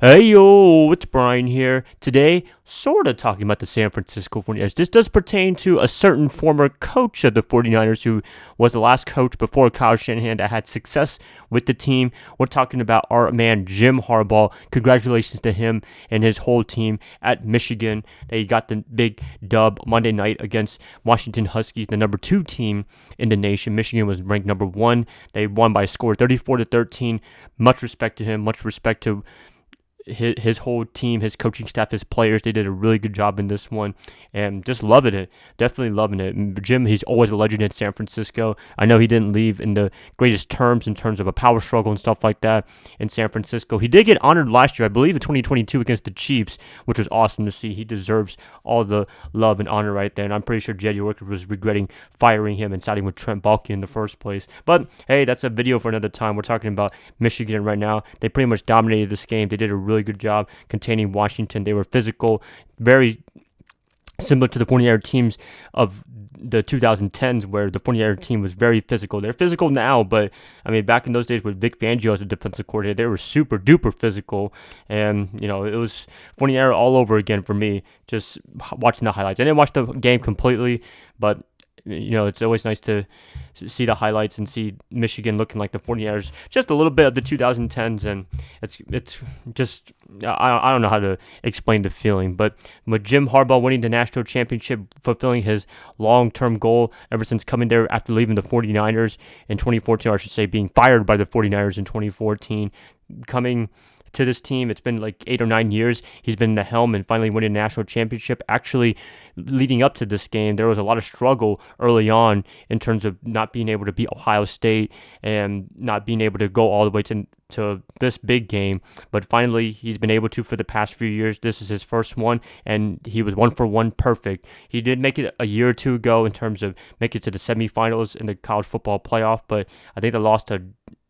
Hey yo, it's Brian here. Today, sort of talking about the San Francisco 49ers. This does pertain to a certain former coach of the 49ers who was the last coach before Kyle Shanahan that had success with the team. We're talking about our man Jim Harbaugh. Congratulations to him and his whole team at Michigan. They got the big dub Monday night against Washington Huskies, the number 2 team in the nation. Michigan was ranked number 1. They won by a score 34-13. Much respect to him. Much respect to his whole team, his coaching staff, his players. They did a really good job in this one, and just loving it. Definitely loving it. And Jim, he's always a legend in San Francisco. I know he didn't leave in the greatest terms in terms of a power struggle and stuff like that in San Francisco. He did get honored last year, I believe, in 2022 against the Chiefs, which was awesome to see. He deserves all the love and honor right there, and I'm pretty sure Jed York was regretting firing him and siding with Trent Baalke in the first place. But hey, that's a video for another time. We're talking about Michigan right now. They pretty much dominated this game. They did a really good job containing Washington. They were physical, very similar to the 49er teams of the 2010s, where the 49er team was very physical. They're physical now, but I mean, back in those days with Vic Fangio as a defensive coordinator, they were super duper physical, and it was 49er all over again for me. Just watching the highlights. I didn't watch the game completely, but it's always nice to see the highlights and see Michigan looking like the 49ers, just a little bit of the 2010s, and it's just I don't know how to explain the feeling, but with Jim Harbaugh winning the national championship, fulfilling his long-term goal ever since coming there after leaving the 49ers in 2014, or I should say being fired by the 49ers in 2014, coming to this team. It's been like 8 or 9 years he's been in the helm and finally winning a national championship. Actually, leading up to this game, there was a lot of struggle early on in terms of not being able to beat Ohio State and not being able to go all the way to this big game. But finally, he's been able to for the past few years. This is his first one, and he was 1-for-1 perfect. He did make it a year or two ago in terms of making it to the semifinals in the college football playoff, but I think they lost to,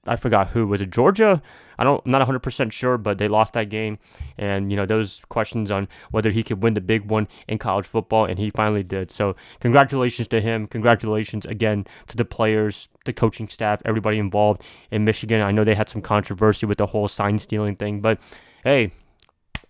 I forgot who. Was it Georgia? I'm not 100% sure, but they lost that game. And, those questions on whether he could win the big one in college football, and he finally did. So congratulations to him. Congratulations again to the players, the coaching staff, everybody involved in Michigan. I know they had some controversy with the whole sign stealing thing, but hey,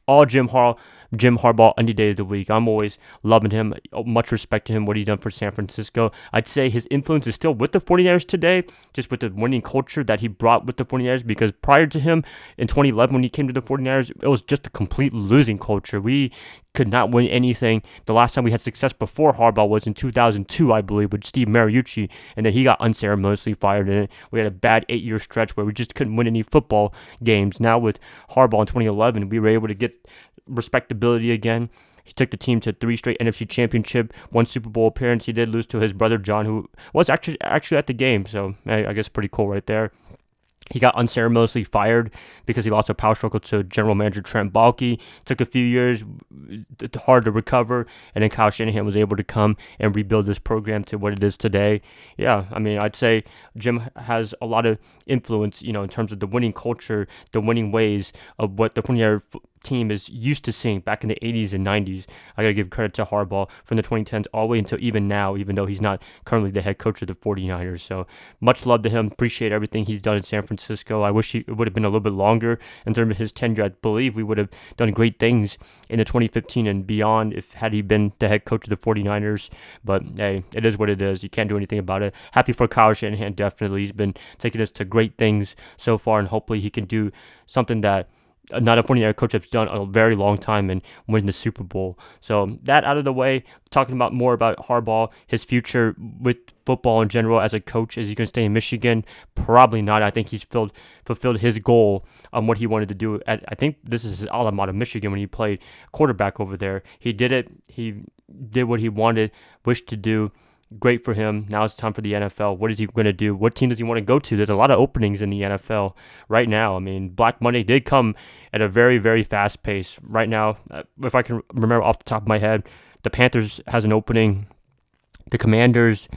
all Jim Harbaugh any day of the week. I'm always loving him. Much respect to him, what he's done for San Francisco. I'd say his influence is still with the 49ers today, just with the winning culture that he brought with the 49ers, because prior to him in 2011 when he came to the 49ers, it was just a complete losing culture. We could not win anything. The last time we had success before Harbaugh was in 2002, I believe, with Steve Mariucci, and then he got unceremoniously fired, and we had a bad 8-year stretch where we just couldn't win any football games. Now with Harbaugh in 2011, we were able to get respectability again. He took the team to 3 straight NFC Championship, 1 Super Bowl appearance. He did lose to his brother John, who was actually at the game, so I guess pretty cool right there. He got unceremoniously fired because he lost a power struggle to general manager Trent Baalke. Took a few years, hard to recover, and then Kyle Shanahan was able to come and rebuild this program to what it is today. Yeah, I mean, I'd say Jim has a lot of influence, in terms of the winning culture, the winning ways of what the 49er team is used to seeing back in the 80s and 90s. I got to give credit to Harbaugh from the 2010s all the way until even now, even though he's not currently the head coach of the 49ers. So much love to him. Appreciate everything he's done in San Francisco. I wish it would have been a little bit longer in terms of his tenure. I believe we would have done great things in the 2015 and beyond had he been the head coach of the 49ers. But hey, it is what it is. You can't do anything about it. Happy for Kyle Shanahan, definitely. He's been taking us to great things so far, and hopefully he can do something that not a 49er coach has done a very long time and win the Super Bowl. So that out of the way, talking about more about Harbaugh, his future with football in general as a coach. Is he going to stay in Michigan? Probably not. I think he's fulfilled his goal on what he wanted to do. I think this is his alma mater, Michigan, when he played quarterback over there. He did it. He did what he wanted, wished to do. Great for him. Now it's time for the NFL. What is he going to do? What team does he want to go to? There's a lot of openings in the NFL right now. I mean, Black Monday did come at a very, very fast pace. Right now, if I can remember off the top of my head, the Panthers has an opening. The Commanders,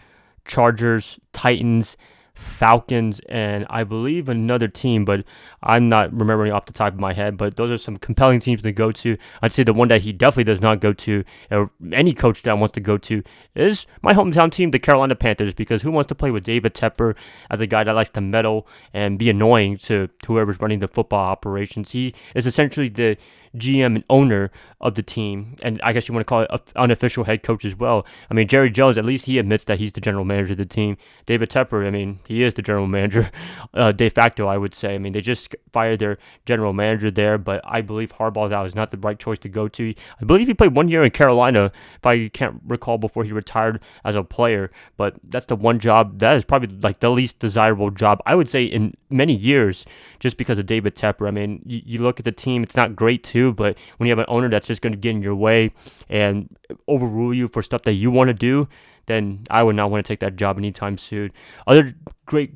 Chargers, Titans, Falcons, and I believe another team, but I'm not remembering off the top of my head. But those are some compelling teams to go to. I'd say the one that he definitely does not go to, or any coach that wants to go to, is my hometown team, the Carolina Panthers, because who wants to play with David Tepper as a guy that likes to meddle and be annoying to whoever's running the football operations? He is essentially the GM and owner of the team, and I guess you want to call it an unofficial head coach as well. I mean, Jerry Jones, at least he admits that he's the general manager of the team. David Tepper, I mean, he is the general manager de facto, I would say. I mean, they just fired their general manager there, but I believe Harbaugh, that was not the right choice to go to. I believe he played 1 year in Carolina, if I can't recall, before he retired as a player, but that's the one job that is probably like the least desirable job, I would say, in many years, just because of David Tepper. I mean, you look at the team, it's not great too, but when you have an owner that's just going to get in your way and overrule you for stuff that you want to do, then I would not want to take that job anytime soon. Other great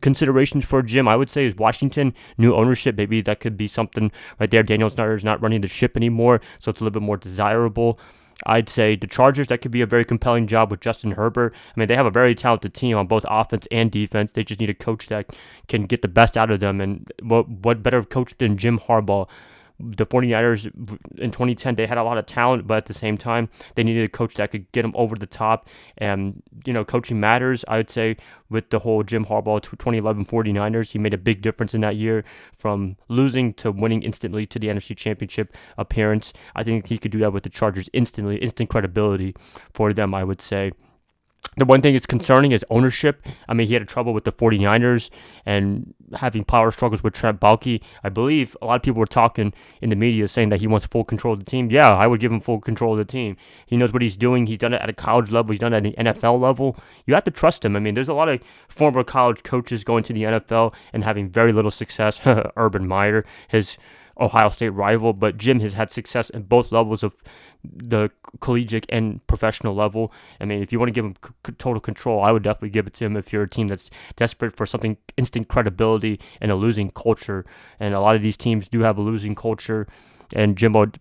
considerations for Jim, I would say, is Washington, new ownership. Maybe that could be something right there. Daniel Snyder is not running the ship anymore, so it's a little bit more desirable. I'd say the Chargers, that could be a very compelling job with Justin Herbert. I mean, they have a very talented team on both offense and defense. They just need a coach that can get the best out of them. And what better coach than Jim Harbaugh? The 49ers in 2010, they had a lot of talent, but at the same time, they needed a coach that could get them over the top. And, coaching matters, I would say, with the whole Jim Harbaugh 2011 49ers. He made a big difference in that year from losing to winning instantly to the NFC Championship appearance. I think he could do that with the Chargers instantly, instant credibility for them, I would say. The one thing that's concerning is ownership. I mean, he had trouble with the 49ers and having power struggles with Trent Baalke. I believe a lot of people were talking in the media saying that he wants full control of the team. Yeah, I would give him full control of the team. He knows what he's doing. He's done it at a college level. He's done it at the NFL level. You have to trust him. I mean, there's a lot of former college coaches going to the NFL and having very little success. Urban Meyer, his Ohio State rival, but Jim has had success in both levels of the collegiate and professional level. I mean, if you want to give him total control, I would definitely give it to him if you're a team that's desperate for something instant credibility and a losing culture. And a lot of these teams do have a losing culture. And Jim would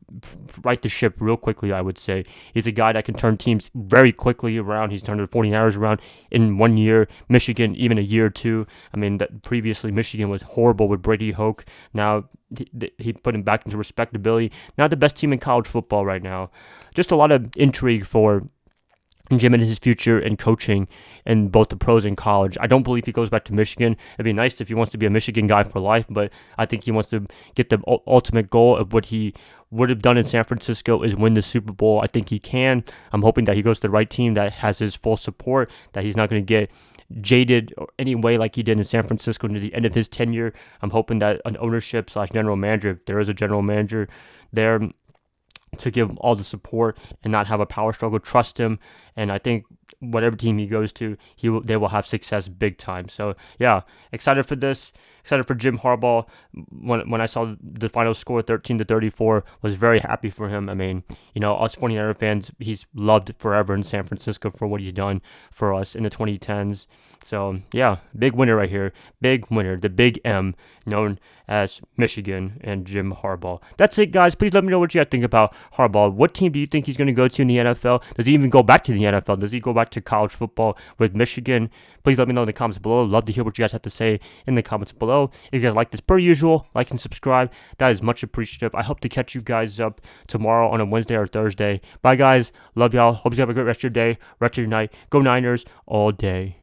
right the ship real quickly, I would say. He's a guy that can turn teams very quickly around. He's turned the 49ers around in 1 year. Michigan, even a year or two. I mean, previously Michigan was horrible with Brady Hoke. Now he put him back into respectability. Not the best team in college football right now. Just a lot of intrigue for Jim and his future in coaching in both the pros and college. I don't believe he goes back to Michigan. It'd be nice if he wants to be a Michigan guy for life, but I think he wants to get the ultimate goal of what he would have done in San Francisco is win the Super Bowl. I think he can. I'm hoping that he goes to the right team that has his full support, that he's not going to get jaded anyway like he did in San Francisco near the end of his tenure. I'm hoping that an ownership / general manager, if there is a general manager there, to give him all the support and not have a power struggle, trust him, and I think whatever team he goes to, they will have success big time. So yeah, excited for this. Excited for Jim Harbaugh. When I saw the final score 13-34, was very happy for him. I mean, us 49er fans, he's loved forever in San Francisco for what he's done for us in the 2010s. So yeah, big winner right here. Big winner, the big M, known as Michigan and Jim Harbaugh. That's it, guys. Please let me know what you guys think about Harbaugh. What team do you think he's going to go to in the NFL? Does he even go back to the NFL? Does he go back to college football with Michigan? Please let me know in the comments below. Love to hear what you guys have to say in the comments below. If you guys like this, per usual, like and subscribe. That is much appreciative. I hope to catch you guys up tomorrow on a Wednesday or Thursday. Bye, guys. Love y'all. Hope you have a great rest of your day, rest of your night. Go Niners all day.